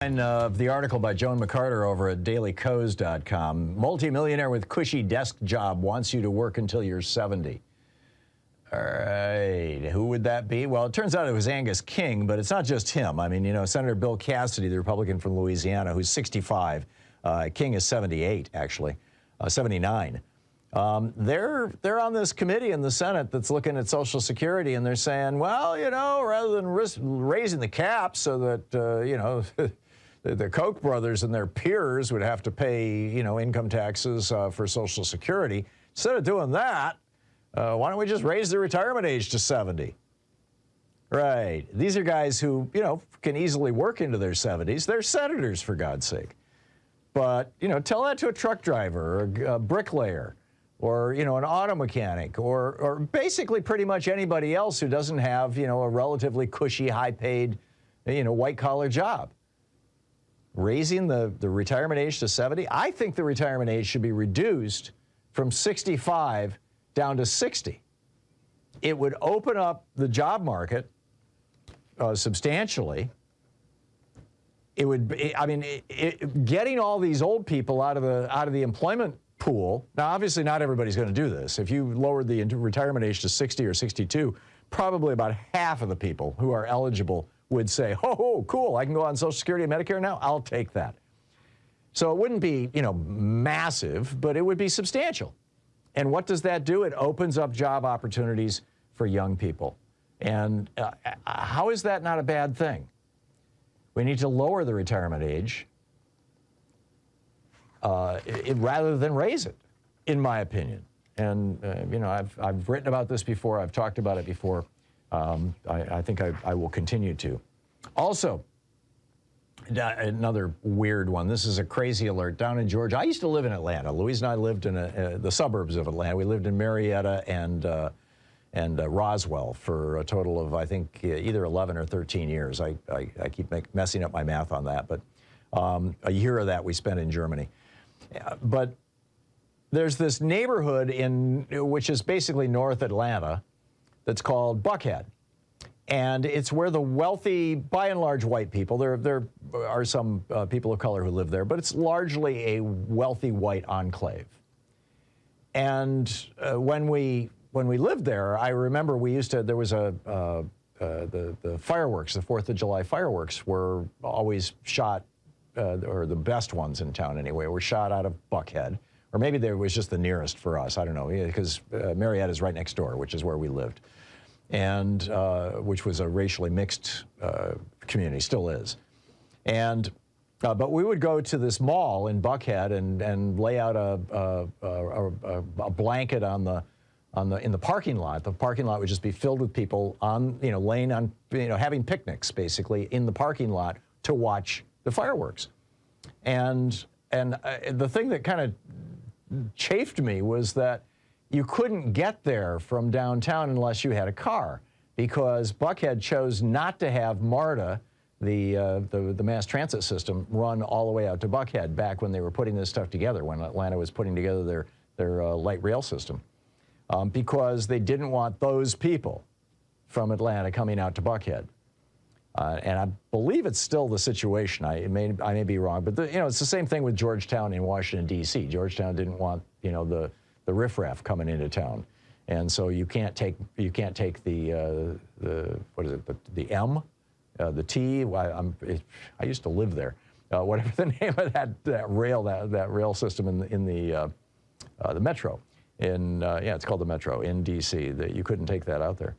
Of the article by Joan McCarter over at dailycoz.com. Multimillionaire with cushy desk job wants you to work until you're 70. All right, who would that be? Well, it turns out it was Angus King, but it's not just him. I mean, you know, Senator Bill Cassidy, the Republican from Louisiana, who's 65. King is 78, actually, 79. They're on this committee in the Senate that's looking at Social Security, and they're saying, well, you know, rather than raising the cap so that, you know, the Koch brothers and their peers would have to pay, you know, income taxes for Social Security, instead of doing that, why don't we just raise the retirement age to 70? Right. These are guys who, you know, can easily work into their 70s. They're senators, for God's sake. But, you know, tell that to a truck driver or a bricklayer or, you know, an auto mechanic or basically pretty much anybody else who doesn't have, you know, a relatively cushy, high-paid, you know, white-collar job. Raising the retirement age to 70? I think the retirement age should be reduced from 65 down to 60. It would open up the job market substantially. It would, I mean, getting all these old people out of the employment pool. Now, obviously, not everybody's going to do this. If you lowered the retirement age to 60 or 62, probably about half of the people who are eligible would say, oh, cool, I can go on Social Security and Medicare now? I'll take that. So it wouldn't be, you know, massive, but it would be substantial. And what does that do? It opens up job opportunities for young people. And how is that not a bad thing? We need to lower the retirement age rather than raise it, in my opinion. And, you know, I've written about this before. I've talked about it before. I think I will continue to. Also, another weird one. This is a crazy alert. Down in Georgia, I used to live in Atlanta. Louise and I lived in the suburbs of Atlanta. We lived in Marietta and Roswell for a total of, I think, either 11 or 13 years. I keep messing up my math on that, but a year of that we spent in Germany. But there's this neighborhood which is basically North Atlanta that's called Buckhead. And it's where the wealthy, by and large, white people, there are some people of color who live there, but it's largely a wealthy white enclave. And when we lived there, I remember there was the fireworks, the 4th of July fireworks were always shot, or the best ones in town anyway, were shot out of Buckhead. Or maybe there was just the nearest for us, I don't know, because Marietta is right next door, which is where we lived. And which was a racially mixed community, still is. And but we would go to this mall in Buckhead and lay out a blanket in the parking lot. The parking lot would just be filled with people laying on, having picnics basically in the parking lot to watch the fireworks. And the thing that kind of chafed me was that you couldn't get there from downtown unless you had a car, because Buckhead chose not to have MARTA, the mass transit system, run all the way out to Buckhead back when they were putting this stuff together, when Atlanta was putting together their light rail system, because they didn't want those people from Atlanta coming out to Buckhead. And I believe it's still the situation. I may be wrong, but it's the same thing with Georgetown in Washington, D.C. Georgetown didn't want the riffraff coming into town, and so you can't take the what is it, the M, the T. I used to live there. Whatever the name of that rail system in the metro, it's called the metro in D.C. That you couldn't take that out there.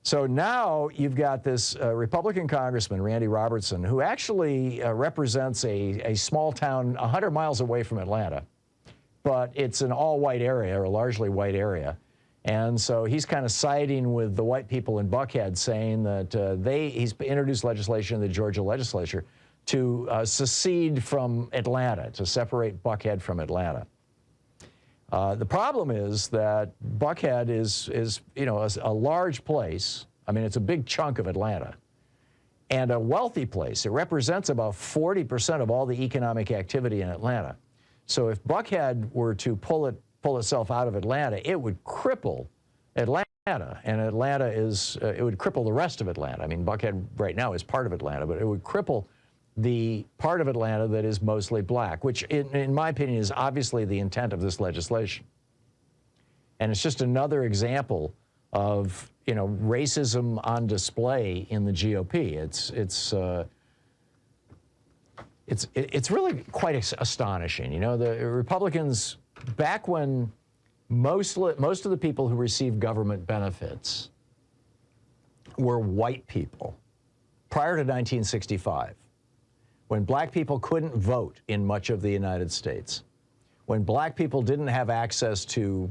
So now you've got this Republican congressman, Randy Robertson, who actually represents a small town 100 miles away from Atlanta. But it's an all-white area, or a largely white area. And so he's kind of siding with the white people in Buckhead, saying that he's introduced legislation in the Georgia legislature to secede from Atlanta, to separate Buckhead from Atlanta. The problem is that Buckhead is a large place. I mean, it's a big chunk of Atlanta, and a wealthy place. It represents about 40% of all the economic activity in Atlanta. So if Buckhead were to pull itself out of Atlanta, it would cripple Atlanta, and Atlanta it would cripple the rest of Atlanta. I mean, Buckhead right now is part of Atlanta, but it would cripple the part of Atlanta that is mostly black, which in my opinion is obviously the intent of this legislation. And it's just another example of, you know, racism on display in the GOP. It's really quite astonishing. You know, the Republicans, back when most of the people who received government benefits were white people, prior to 1965, when black people couldn't vote in much of the United States, when black people didn't have access to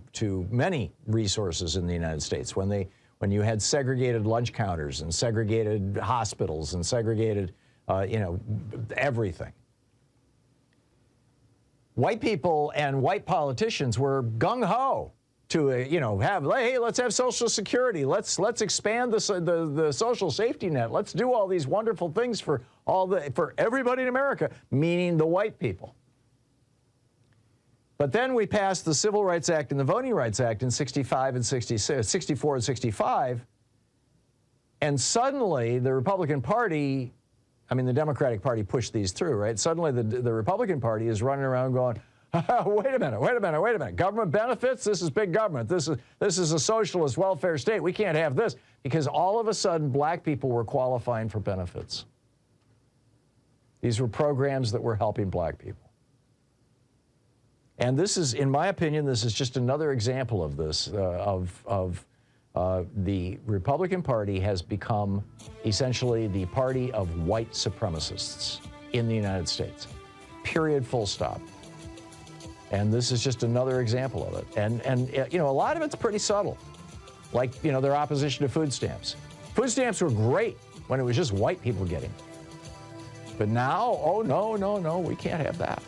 many resources in the United States, when you had segregated lunch counters and segregated hospitals and segregated, you know, everything. White people and white politicians were gung-ho to, you know, hey, let's have Social Security. Let's expand the social safety net. Let's do all these wonderful things for everybody in America, meaning the white people. But then we passed the Civil Rights Act and the Voting Rights Act in 65 and 66, 64 and 65, and suddenly the Republican Party, I mean, the Democratic Party pushed these through, right? Suddenly the Republican Party is running around going, wait a minute. Government benefits? This is big government. This is a socialist welfare state. We can't have this. Because all of a sudden, black people were qualifying for benefits. These were programs that were helping black people. And this is, in my opinion, this is just another example of this, the Republican Party has become essentially the party of white supremacists in the United States. Period, full stop. And this is just another example of it. And you know, a lot of it's pretty subtle. Like, you know, their opposition to food stamps. Food stamps were great when it was just white people getting them. But now, oh, no, we can't have that.